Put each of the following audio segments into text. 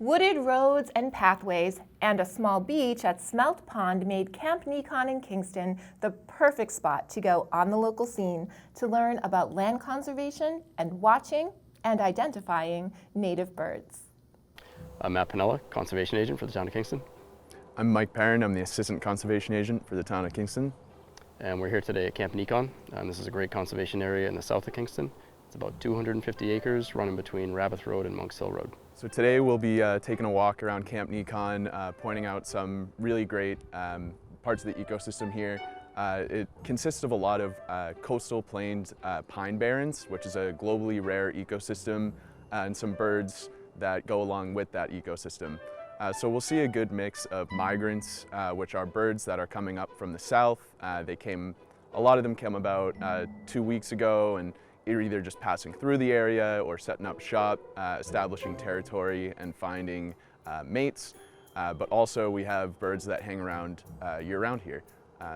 Wooded roads and pathways and a small beach at Smelt Pond made Camp Nekon in Kingston the perfect spot to go on the local scene to learn about land conservation and watching and identifying native birds. I'm Matt Penella, Conservation Agent for the town of Kingston. I'm Mike Perin, I'm the Assistant Conservation Agent for the town of Kingston. And we're here today at Camp Nekon. This is a great conservation area in the south of Kingston. It's about 250 acres running between Rabbith Road and Monks Hill Road. So today we'll be taking a walk around Camp Nekon, pointing out some really great parts of the ecosystem here. It consists of a lot of coastal plains pine barrens, which is a globally rare ecosystem, and some birds that go along with that ecosystem. So we'll see a good mix of migrants, which are birds that are coming up from the south. A lot of them came about 2 weeks ago, and you're either just passing through the area or setting up shop, establishing territory and finding mates. But also we have birds that hang around year-round here.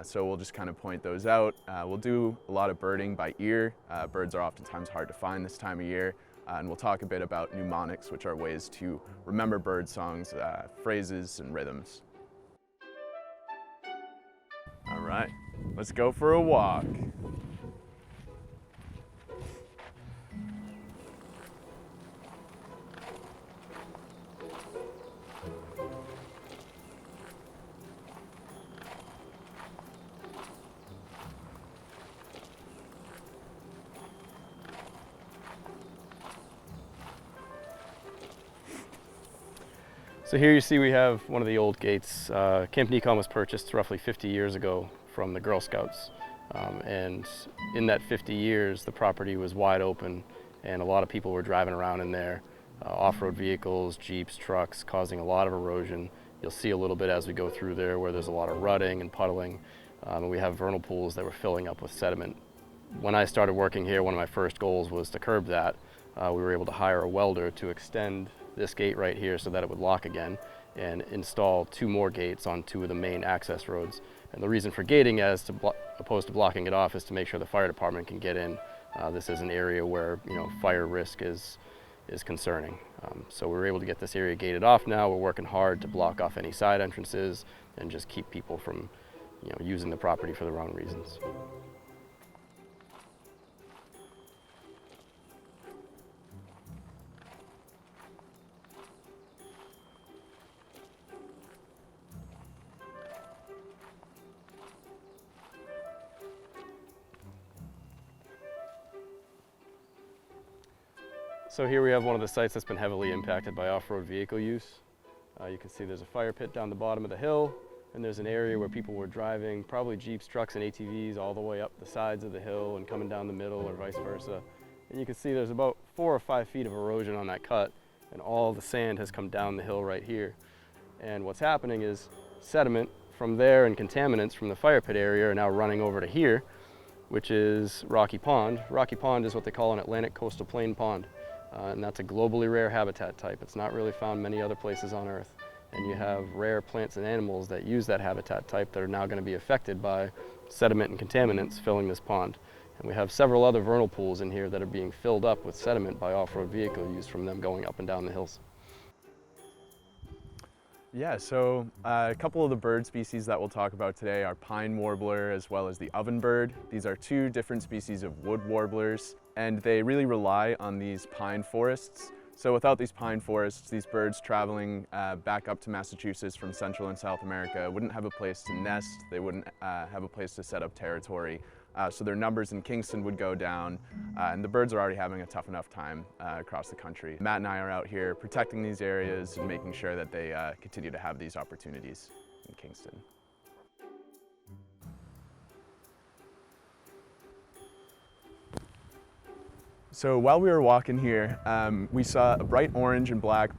So we'll just kind of point those out. We'll do a lot of birding by ear. Birds are oftentimes hard to find this time of year. And we'll talk a bit about mnemonics, which are ways to remember bird songs, phrases, and rhythms. All right, let's go for a walk. So here you see we have one of the old gates. Camp Nekon was purchased roughly 50 years ago from the Girl Scouts. And in that 50 years, the property was wide open and a lot of people were driving around in there. Off-road vehicles, jeeps, trucks, causing a lot of erosion. You'll see a little bit as we go through there where there's a lot of rutting and puddling. And we have vernal pools that were filling up with sediment. When I started working here, one of my first goals was to curb that. We were able to hire a welder to extend this gate right here so that it would lock again and install 2 more gates on 2 of the main access roads. And the reason for gating as opposed to blocking it off is to make sure the fire department can get in. This is an area where fire risk is concerning. So we were able to get this area gated off now. We're working hard to block off any side entrances and just keep people from using the property for the wrong reasons. So here we have one of the sites that's been heavily impacted by off-road vehicle use. You can see there's a fire pit down the bottom of the hill, and there's an area where people were driving, probably Jeeps, trucks, and ATVs all the way up the sides of the hill and coming down the middle or vice versa. And you can see there's about 4 or 5 feet of erosion on that cut, and all the sand has come down the hill right here. And what's happening is sediment from there and contaminants from the fire pit area are now running over to here, which is Rocky Pond. Rocky Pond is what they call an Atlantic coastal plain pond. And that's a globally rare habitat type. It's not really found many other places on Earth. And you have rare plants and animals that use that habitat type that are now going to be affected by sediment and contaminants filling this pond. And we have several other vernal pools in here that are being filled up with sediment by off-road vehicle use from them going up and down the hills. Yeah, so a couple of the bird species that we'll talk about today are pine warbler as well as the Ovenbird. These are 2 different species of wood warblers, and they really rely on these pine forests. So without these pine forests, these birds traveling back up to Massachusetts from Central and South America wouldn't have a place to nest, they wouldn't have a place to set up territory. So their numbers in Kingston would go down, and the birds are already having a tough enough time across the country. Matt and I are out here protecting these areas and making sure that they continue to have these opportunities in Kingston. So while we were walking here, we saw a bright orange and black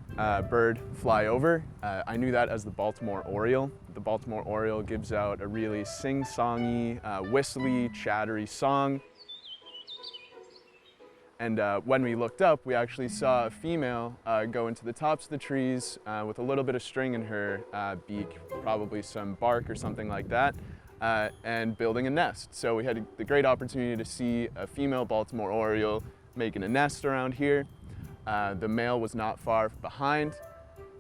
bird fly over. I knew that as the Baltimore Oriole. The Baltimore Oriole gives out a really sing-songy, whistly, chattery song. And when we looked up, we actually saw a female go into the tops of the trees with a little bit of string in her beak, probably some bark or something like that, and building a nest. So we had the great opportunity to see a female Baltimore Oriole making a nest around here. The male was not far behind,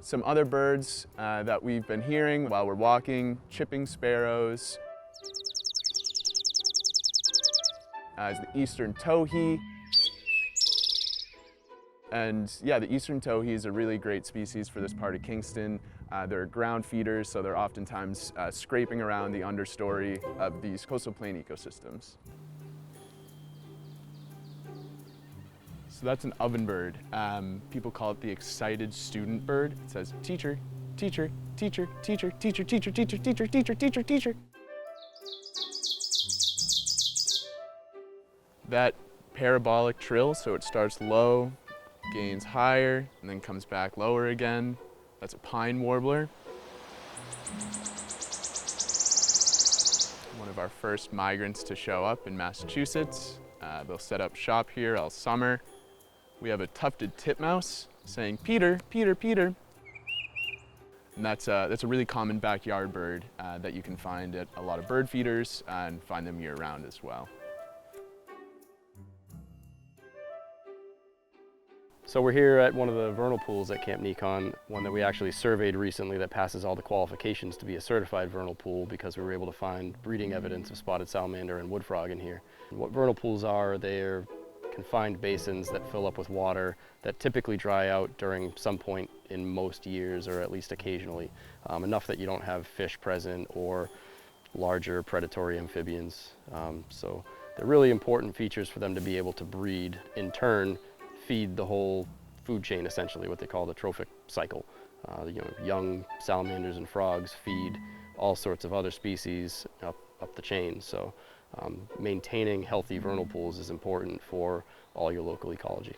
Some other birds that we've been hearing while we're walking, chipping sparrows, is the eastern towhee. And yeah, the eastern towhee is a really great species for this part of Kingston. They're ground feeders, so they're oftentimes scraping around the understory of these coastal plain ecosystems. So that's an ovenbird. People call it the excited student bird. It says teacher, teacher, teacher, teacher, teacher, teacher, teacher, teacher, teacher, teacher, teacher. That parabolic trill, so it starts low, gains higher, and then comes back lower again. That's a pine warbler. One of our first migrants to show up in Massachusetts. They'll set up shop here all summer. We have a tufted titmouse saying, Peter, Peter, Peter. And that's a really common backyard bird that you can find at a lot of bird feeders and find them year round as well. So we're here at one of the vernal pools at Camp Nekon, one that we actually surveyed recently that passes all the qualifications to be a certified vernal pool because we were able to find breeding evidence of spotted salamander and wood frog in here. And what vernal pools are, they're confined basins that fill up with water that typically dry out during some point in most years, or at least occasionally, enough that you don't have fish present or larger predatory amphibians. So they're really important features for them to be able to breed, in turn feed the whole food chain, essentially, what they call the trophic cycle. Young salamanders and frogs feed all sorts of other species up the chain. So maintaining healthy vernal pools is important for all your local ecology.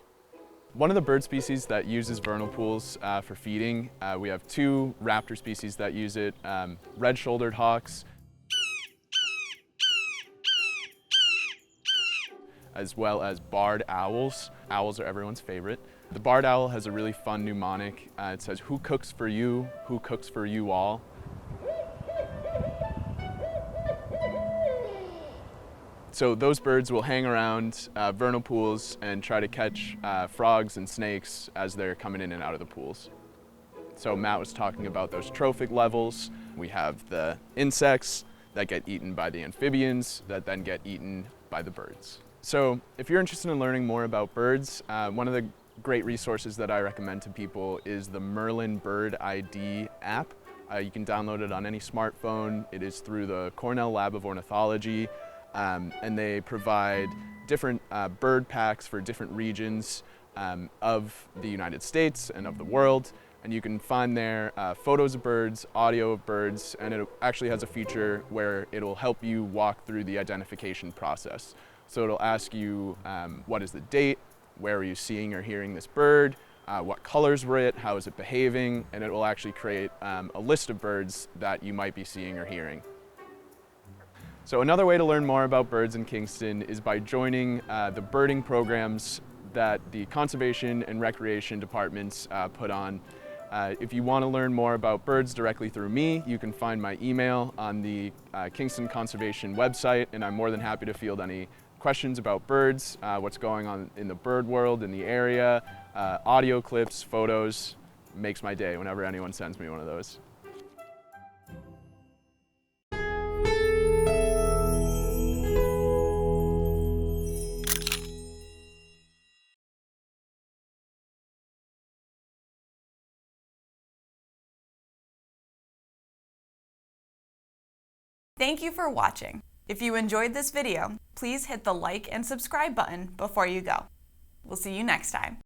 One of the bird species that uses vernal pools for feeding, we have two raptor species that use it, red-shouldered hawks, as well as barred owls. Owls are everyone's favorite. The barred owl has a really fun mnemonic. It says, "Who cooks for you? Who cooks for you all?" So those birds will hang around vernal pools and try to catch frogs and snakes as they're coming in and out of the pools. So Matt was talking about those trophic levels. We have the insects that get eaten by the amphibians that then get eaten by the birds. So if you're interested in learning more about birds, one of the great resources that I recommend to people is the Merlin Bird ID app. You can download it on any smartphone. It is through the Cornell Lab of Ornithology, and they provide different bird packs for different regions of the United States and of the world. And you can find there photos of birds, audio of birds, and it actually has a feature where it'll help you walk through the identification process. So it'll ask you what is the date, where are you seeing or hearing this bird, what colors were it, how is it behaving, and it will actually create a list of birds that you might be seeing or hearing. So another way to learn more about birds in Kingston is by joining the birding programs that the conservation and recreation departments put on. If you want to learn more about birds directly through me, you can find my email on the Kingston Conservation website, and I'm more than happy to field any questions about birds, what's going on in the bird world in the area, audio clips, photos. Makes my day whenever anyone sends me one of those. Thank you for watching. If you enjoyed this video, please hit the like and subscribe button before you go. We'll see you next time.